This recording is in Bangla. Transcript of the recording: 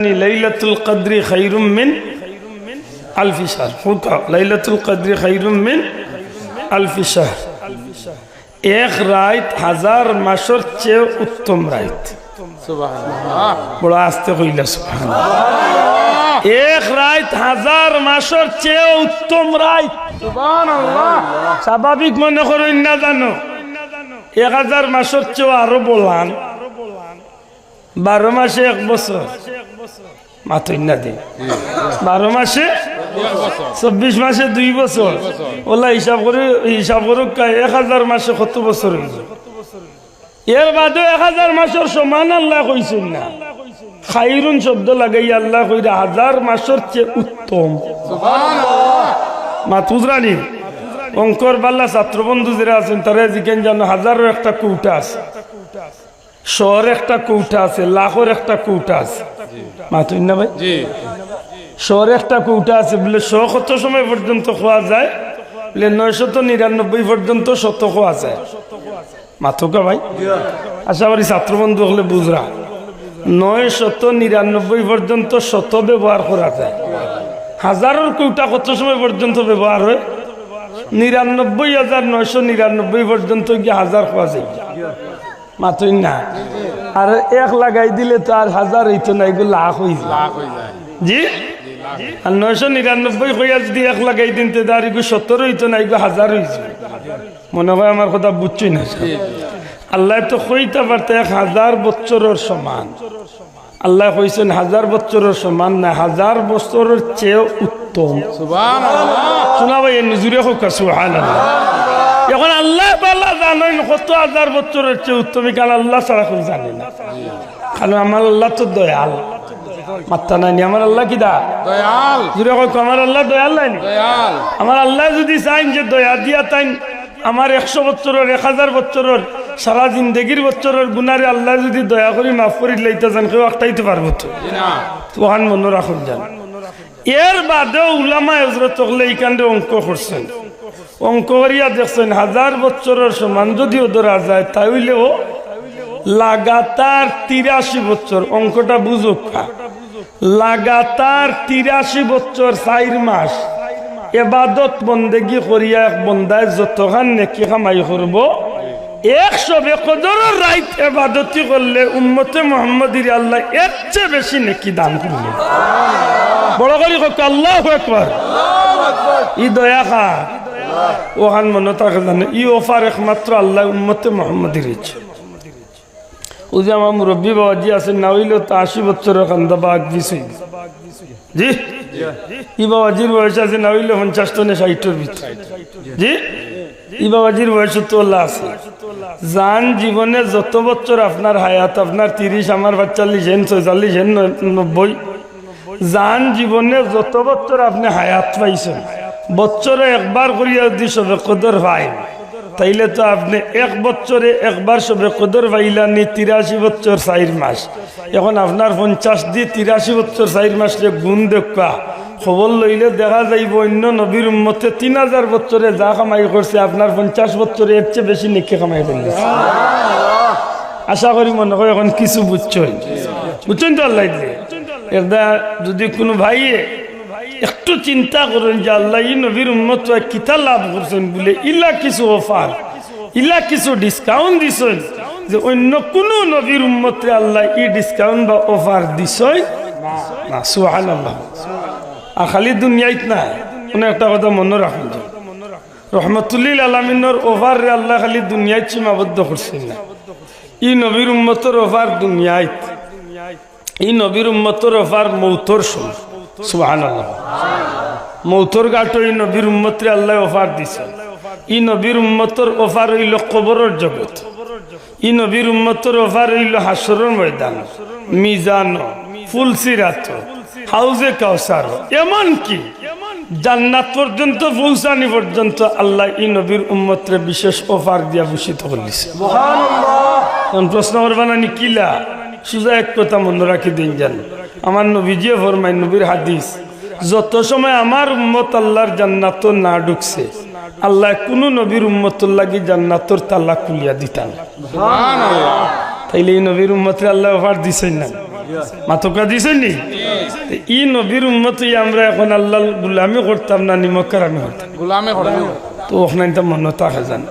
লাইলাতুল কদরি খায়রুম মিন আলফি শাহর। লাইলাতুল কদরি খায়রুম মিন আলফি শাহর। এক রাত হাজার মাসের চেয়ে উত্তম রাত। সুবহানাল্লাহ, বড় আস্তে কইলা সুবহানাল্লাহ। এক রাত হাজার মাসের চেয়ে উত্তম রাত। সুবহানাল্লাহ। স্বাভাবিক মনে করেন না, জানো 1000 মাসের চেয়ে আরো বলান। 12 মাসে 1 বছর মাত্র না দিন। 12 মাসে 24 মাসে 2 বছর। ওলা হিসাব করে 1000 মাসে কত বছর হইল? এর বাদে 1000 মাসের সমান আল্লাহ কইছেন না। খাইরুন শব্দ লাগাই আল্লাহ কইরা 1000 মাসের চেয়ে উত্তম। সুবহানাল্লাহ। মাতুজরানি অঙ্কর বাল্লা ছাত্র বন্ধু যারা আছেন তারা জিজ্ঞেন জানো 1000-এর একটা কৌটা আছে, 100-এর একটা কৌটা আছে, লাখের একটা কৌটা আছে। মাতুন না ভাই? 100-এর একটা কৌটা আছে বলে 100 কত সময় পর্যন্ত খাওয়া যায়? বলে 999 পর্যন্ত 100 খাওয়া যায়। মাথুকা ভাই? আশা করি ছাত্র বন্ধু হলে বুঝরা 999 পর্যন্ত 100 ব্যবহার করা যায়। 1000-এর কৌটা কত সময় পর্যন্ত ব্যবহার হয়? 99,999 পর্যন্ত গিয়ে 1000 খাওয়া যায়। মাতুন না? আর 1 লাগাই দিলে তো আর 1000 হইতো না, এগুলো লাখ হয়ে যায়। জি, আর 999 হইয়া যদি 1 লাগাই দিন তো আর এগুলো 70 হইতো না, এগুলো 1000 হয়েছে। মনে হয় আমার কথা বুঝছই না। আল্লাহ তো কইতে পারতে 1000 বছরের সমান। আল্লাহ কইছেন 1000 বছরের সমান না, 1000 বছরের চেয়ে উত্তম। সুবহানাল্লাহ। শোনা ভাই, নজুরে হোক সুবহানাল্লাহ। এখন আল্লাহ বাল্লা জানেন কত 1000 বছরের চেয়ে উত্তম, কারণ আল্লাহ ছাড়া কেউ জানে না। কারণ আমার আল্লাহ তো দয়াল। মাত্তা নাই, আমার আল্লাহ কি দা দয়াল? জুড়ে হোক আমার আল্লাহ দয়াল নাই? দয়াল। আমার আল্লাহ যদি চাইন যে দয়া দিয়া তাই আমার 100 বছরের 1000 বছরের সারা জিন্দগির বছরের গুনারে আল্লাহ যদি দয়া করি মাফ করি লইতে যান, কেউ একটাইতে পারবো তো তোহান মনে রাখুন যান। এর বাদেও উলামা হযরত হলে এইখানে অঙ্ক করছেন। অঙ্ক করিয়া দেখছেন 1000 বছরের সমান যদিও ধরা যায় তাইলেও লাগাতার 83 বছর। অঙ্কটা বুঝুক, লাগাতার 83 বছর 4 মাস এবাদত বন্দেগি করিয়া এক বন্দায় যতখান নেকি কামাই করব, 100 কদরের রাত এবাদতি করলে উম্মতে মুহাম্মদীর আল্লাহ এর চেয়ে বেশি নেকি দান করবে। বড় করি হোক আল্লাহু আকবার। ই দয়া খা ওখান মনে থাকে জানে, ই অফার একমাত্র আল্লাহ উম্মতে মুহাম্মদীর ইচ্ছে। ও যে আমার মুরব্বী বাবাজি আছেন না হইলেও তো 80 বছরের কান্দা বাঘ দিছে। জি, ই বাবাজির বয়স আছে না হইলে 50 টনে 60-এর ভিতরে। জি, ই বাবাজির বয়স তো আল্লাহ আছে। জান জীবনে যত বছর আপনার হায়াত, আপনার 30, আমার 45, 46, 90, জান জীবনে যত বছর আপনি হায়াত পাইছেন, বছরে একবার করিয়া যদি সবে কদর পাই তাইলে তো আপনি 1 বছরে একবার সবে কদর পাইলানি 83 বছর 4 মাস। এখন আপনার 50 দিয়ে 83 বছর 4 মাস গুণ দেখা খবর লইলে দেখা যাইব অন্য নবীর উম্মতে 3000 বছরে যা কামাই করছে আপনার 50 বছরে এর চেয়ে বেশি নেকি কামাই করলে। আশা করি মনে হয় এখন কিছু বুঝছেন তো আল্লাহ দিলে। এটা যদি কোনো ভাইয়ে একটু চিন্তা করেন যে আল্লাহ ই নবীর উম্মত কিতা লাভ করছেন বলে ইলা কিছু অফার, ইলা কিছু ডিসকাউন্ট দিছেন যে অন্য কোনো নবীর উম্মতে আল্লাহ ই ডিসকাউন্ট বা অফার দিছই না। সুবহানাল্লাহ। আর খালি দুনিয়াত না, কোনো একটা কথা মনে রাখুন, রহমতুল্লিল আলামিনের অফার রে আল্লাহ খালি দুনিয়াত সীমাবদ্ধ করছেন না। ই নবীর উম্মতের অফার দুনিয়াত, ই নবীর উম্মতের অফার মৌতর সময়। সুবহানাল্লাহ। মৌতর গাটো এই নবীর উম্মতরে আল্লাহ অফার দিছে। ই নবীর উম্মতের অফার হইল কবরের জগৎ, ই নবীর উম্মতের অফার হইল হাসরের ময়দান, মিজান, ফুলসিরাত, হাউজে কাউসার, এমন কি জান্নাত পর্যন্ত পৌঁছানি পর্যন্ত আল্লাহ ই নবীর উম্মতরে বিশেষ অফার দিয়া ভূষিত করলিছে। সুবহানাল্লাহ। প্রশ্ন করবা না কিলা? সুজা এক কথা মনে রাখি দিন জান, আমার নবীজিয়ে ফরমায়, নবীর হাদিস, যত সময় আমার উম্মত আল্লাহর জান্নাত না ঢুকছে আল্লাহ কোন নবীর উম্মতুর লাগি জান্নাতর তালা খুলিয়া দিতাম। সুবহানাল্লাহ। তাইলে এই নবীর উম্মতরে আল্লাহ অফার দিছেন না? মাতকা দিছেন নি ই নবীর উম্মতই আমরা এখন আল্লাহ গুলামি করতাম না নিমক্কার আমি হতাম গোলামে হঠাৎ তো ওখানে মনে থাকে যান